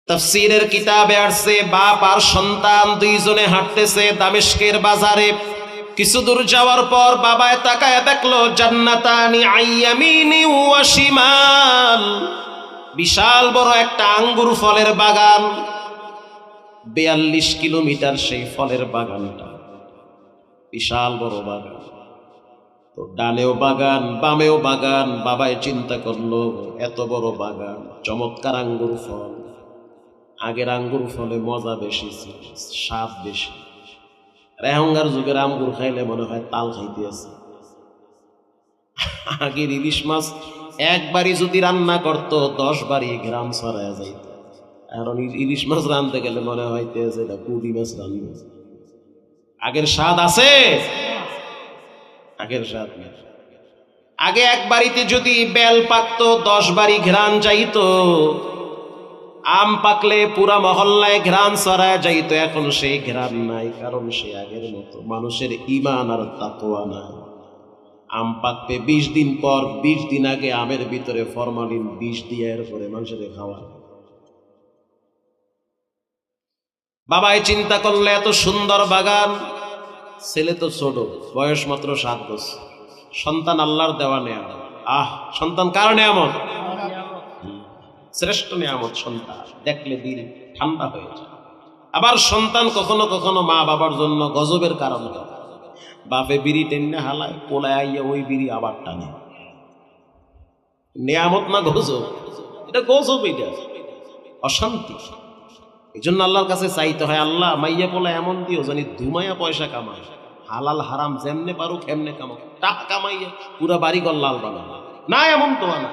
তাফসীরের কিতাবে আসছে বাপ আর সন্তান দুইজনে হাঁটতেছে দামেস্কের বাজারে। কিছু দূর যাওয়ার পর বাবায় তাকায় দেখলো জান্নাতানি আইয়ামিনি ওয়া শিমাল, বিশাল বড় একটা আঙ্গুর ফলের বাগান। 42 কিলোমিটার সেই ফলের বাগানটা, বিশাল বড় বাগান। তো ডানেও বাগান বামেও বাগান। বাবায় চিন্তা করলো এত বড় বাগান, চমৎকার আঙ্গুর ফল। আগের আঙ্গুর ফলে মজা বেশি ছিল, স্বাদ বেশি। এখনকার যুগের আঙ্গুর খাইলে মনে হয় তাল খাইতে আছে। আগের ইলিশ মাছ একবারই যদি রান্না করতো 10 বারই গ্রাম ছড়ায় যাইত। এখন ইলিশ মাছ রানতে গেলে মনে হইতে আছে এটা পুঁটি মাছ রান্না। আগের স্বাদ আছে, আগের স্বাদ নেই। আগে এক বাড়িতে যদি বেল পাকতো 10 বারই ঘ্রাণ যাইতো, আম পাকলে পুরা মহল্লায় ঘ্রাণ ছড়ায় যাইতো। এখন সেই ঘ্রাণ নাই, কারণ সে আগের মতো মানুষের ঈমান আর তাকওয়া নাই। আম পাকবে 20 দিন পর, 20 দিন আগে আমের ভিতরে ফরমালিন বিষ দিয়ে এরপরে মানুষের খাওয়া। বাবাই চিন্তা করলে এত সুন্দর বাগান, ছেলে তো ছোট, বয়স মাত্র 7 বছর, সন্তান আল্লাহর দেওয়া নেয়ামত। সন্তান কার নেয়ামত? শ্রেষ্ঠ নেয়ামত সন্তান। দেখলে দিল ঠান্ডা হয়ে যায়। আবার সন্তান কখনো কখনো মা বাবার জন্য গজবের কারণ হয়। বাপে বিড়ি টেনে হালায়, পোলায় আইয়া ওই বিড়ি আবার টানে। নেয়ামত না গজব? এটা গজব, এটা অশান্তি। এই জন্য আল্লাহর কাছে চাইতে হয়, আল্লাহ মাইয়া পোলা এমন দিও জানি ধুমাইয়া পয়সা কামায়, হালাল হারাম যেমনে পারো কেমনে কামাও, টাকা কামাইয়া পুরা বাড়িঘর লাল বানানো না, এমন তো না।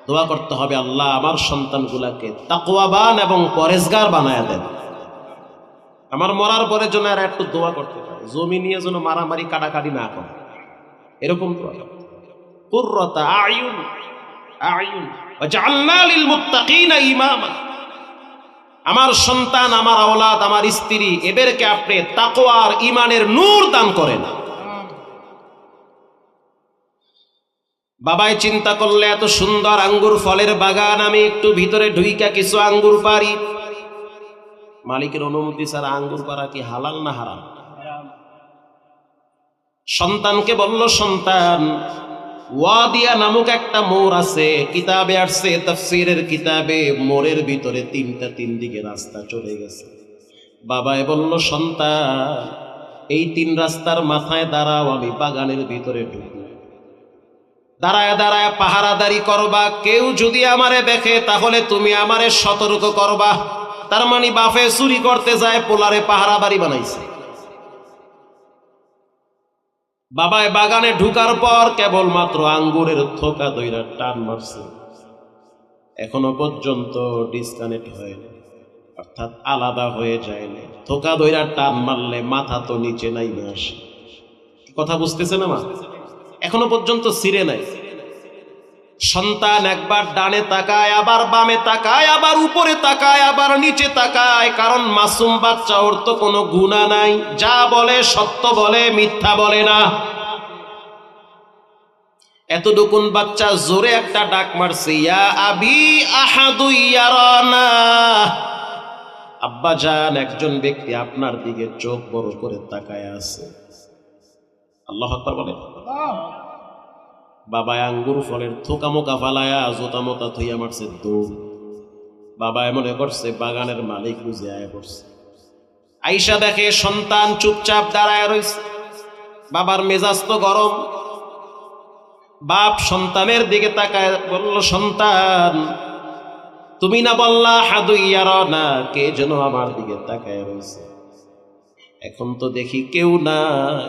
দোয়া করতে হবে, আল্লাহ আমার সন্তানগুলাকে তাকওয়াবান এবং পরেজগার বানায়া দেন। আমার মরার পরে যেন আর একটু দোয়া করতে পারে, জমি নিয়ে যেন মারামারি কাটাকাটি না করে, এরকম দোয়া। কুররাতা আয়ুন আয়ুন ওয়াজআলনা লিল মুত্তাকিনা ইমামা। আমার সন্তান, আমার আওলাদ, আমার স্ত্রী, এদেরকে আপনি তাকওয়া আর ঈমানের নূর দান করেন। বাবাই চিন্তা করলে এত সুন্দর আঙ্গুর ফলের বাগান, আমি একটু ভিতরে ঢুইকা কিছু আঙ্গুর পারি। মালিকের অনুমতি ছাড়া আঙ্গুর পাড়া কি হালাল না হারাম? সন্তানকে বলল, সন্তান, ওয়াদিয়া নামক একটা মোড় আছে, কিতাবে আসছে, তাফসীরের কিতাবে, মোড়ের ভিতরে 3 দিকে রাস্তা চলে গেছে। বাবাই বলল, সন্তান, এই 3 রাস্তার মাথায় দাঁড়াও, আমি বাগানের ভিতরে ঢুকব। দাঁড়ায় দাঁড়ায় পাহারাদারি করবা, কেউ যদি আমারে দেখে তাহলে তুমি আমারে সতর্ক করবা। তার মানে বাপে চুরি করতে যায়, পোলারে পাহারাদারি বানাইছে। বাবায় বাগানে ঢুকার পর কেবলমাত্র আঙ্গুরের থোকা দইরা টান মারছে, এখনো পর্যন্ত ডিসকানেক্ট হয়নি, অর্থাৎ আলাদা হয়ে যায়নি। থোকা দইরা টান মারলে মাথা তো নিচে নাইমে আসে। কথা বুঝতেছে না মা? এখনো পর্যন্ত ছিঁড়ে নাই। সন্তান একবার ডানে তাকায়, আবার বামে তাকায়, আবার উপরে তাকায়, আবার নিচে তাকায়, কারণ মাসুম বাচ্চা, ওর তো কোনো গুনাহ নাই, যা বলে সত্য বলে, মিথ্যা বলে না। এতটুকুন বাচ্চা জোরে একটা ডাক মারছে, ইয়া আবি আহাদু ইয়ারানা। আব্বা জান, একজন ব্যক্তি আপনার দিকে চোখ বড় করে তাকায় আছে। আল্লাহু আকবার বলে। বাবায় আঙ্গুর ফলের থোকা মোকা ফালায়া জোতা মোতা থইয়া মারছে দৌড়। বাবায় মনে করছে বাগানের মালিক বুঝে আয়া পড়ছে। আইসা দেখে সন্তান চুপচাপ দাঁড়ায় রয়েছে। বাবার মেজাজ তো গরম। বাপ সন্তানের দিকে তাকায় বলল, সন্তান, তুমি না বললা হাদু ইয়ারানা, কে যেন আমার দিকে তাকায় রয়েছে, এখন তো দেখি কেউ নাই।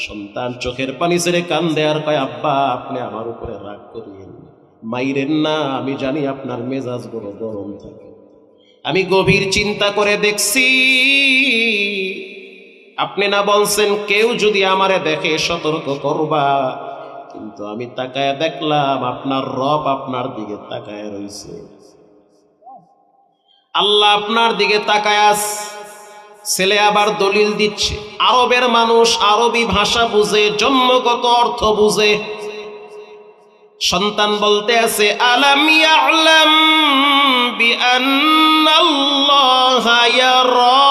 সন্তান চোখের পানি ছেড়ে কান্দে আর কয়, আব্বা, আপনি আমার উপরে রাগ করিয়েন না, মাইরেন না, আমি জানি আপনার মেজাজ বড় গরম থাকে। আমি গভীর চিন্তা করে দেখছি, আপনি না বলছেন কেউ যদি আমারে দেখে সতর্ক করবা, কিন্তু আমি তাকায় দেখলাম আপনার রব আপনার দিকে তাকায় রয়েছে। আল্লাহ আপনার দিকে তাকায় আছে। ছেলে আবার দলিল দিচ্ছে, আরবের মানুষ আরবি ভাষা বুঝে, জন্মগত অর্থ বুঝে। সন্তান বলতে আছে আলাম ইয়ালাম বিআন্নাল্লাহা ইয়ারা,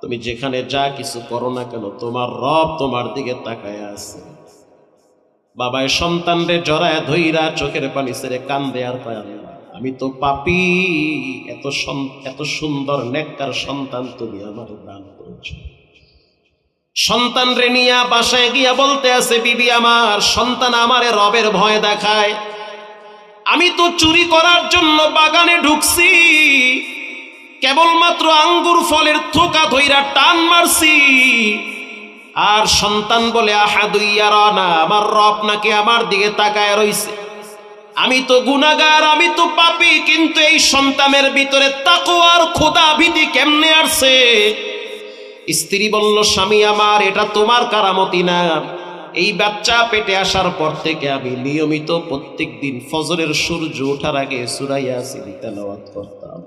তুমি যেখানে যা কিছু করো না কেন তোমার রব তোমার দিকে তাকায় আছে। বাবায় সন্তানরে জড়ায় ধইরা চোখের পানি ছেড়ে কান্দে আর পায়, আমি তো পাপী, এত সুন্দর নেককার সন্তান তুমি আমার দান করেছো। সন্তান রে নিয়া বাসায় গিয়া বলতে আছে বিবি আমার, সন্তান আমারে রবের ভয় দেখায়, আমি তো চুরি করার জন্য বাগানে ঢুকছি, কেবলমাত্র আঙ্গুর ফলের থোকা ধইরা টান মারছি, আর সন্তান বলে আহাদু ইয়ারানা, আমার রব নাকি আমার দিকে তাকায় রইছে, আমি তো গুনাহগার, আমি তো পাপী, কিন্তু এই সন্তানের ভিতরে তাকওয়ার খোদা ভীতি কেমনে আসছে? স্ত্রী বলল স্বামী আমার, এটা তোমার কারামতি না, এই বাচ্চা পেটে আসার পর থেকে আমি নিয়মিত প্রত্যেক দিন ফজরের সূর্য ওঠার আগে সূরা ইয়াসিন তেলাওয়াত করতাম,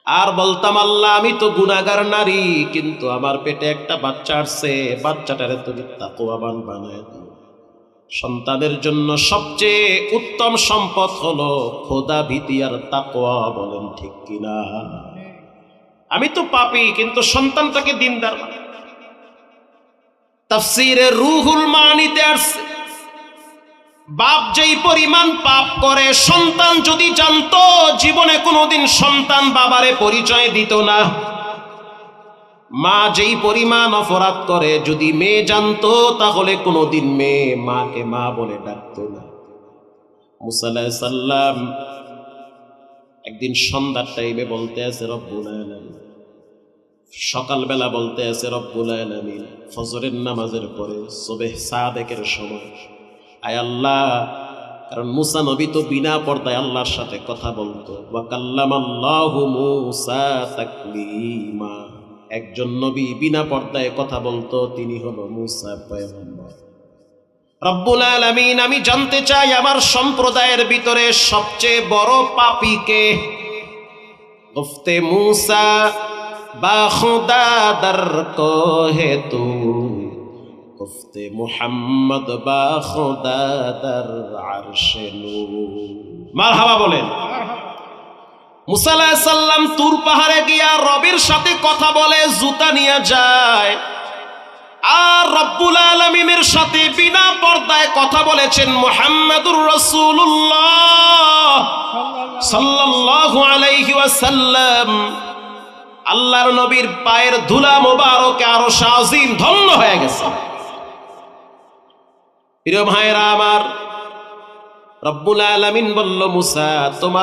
আর বলতাম আল্লাহ আমি তো গুনাহগার নারী, কিন্তু আমার পেটে একটা বাচ্চা আসছে, বাচ্চাটারে তুমি তাকওয়াবান বানায় দিও। সন্তানের জন্য সবচেয়ে উত্তম সম্পদ হলো খোদা ভীতি আর তাকওয়া, বলেন ঠিক কিনা? আমি তো পাপী, কিন্তু সন্তানটাকে দিনদার বানায়। তাফসীরে রুহুল মানিতে আসছে, বাপ যেই পরিমাণ পাপ করে সন্তান যদি জানতো, জীবনে কোনোদিন সন্তান বাবারে পরিচয় দিত না। মা যেই পরিমাণ অপরাধ করে যদি মেয়ে জানতো, তাহলে কোনোদিন মেয়ে মাকে মা বলে ডাকতো না। মুসা আলাইহিস সালাম একদিন সন্ধ্যার টাইমে বলতে আছে রব্বুল আলামিন, সকালবেলা বলতে আছে রব্বুল আলামিন, ফজরের নামাজের পরে সুবহ সাদেকের সময়, আয় আল্লাহ, কারণ মুসা নবী তো বিনা পর্দায় আল্লাহর সাথে কথা বলতো, ওয়া কাল্লামাল্লাহু মুসা তাকলিমা, একজন নবী বিনা পর্দায় কথা বলতো, তিনি হলো মুসা পয়গম্বর। রব্বুল আলামিন, আমি জানতে চাই আমার সম্প্রদায়ের ভিতরে সবচেয়ে বড় পাপী কে? গুফতে মুসা বা খুদা দর কো হে তু, গুফতে মুহাম্মদ বা খুদা দর আরশে নূর। মারহাবা বলেন। মুসা আলাইহিস সালাম তুর পাহাড়ে গিয়া রবের সাথে কথা বলে, জুতা নিয়ে যায়, আর রব্বুল আলামিনের সাথে বিনা পর্দায় কথা বলেছেন মুহাম্মাদুর রাসূলুল্লাহ সাল্লাল্লাহু আলাইহি ওয়াসাল্লাম। আল্লাহর নবীর পায়ের ধুলা মোবারকে আরশ আজিম ধন্য হয়ে গেছে। প্রিয় ভাইরা আমার, রব্বুল আলামিন বলল মুসা, তোমার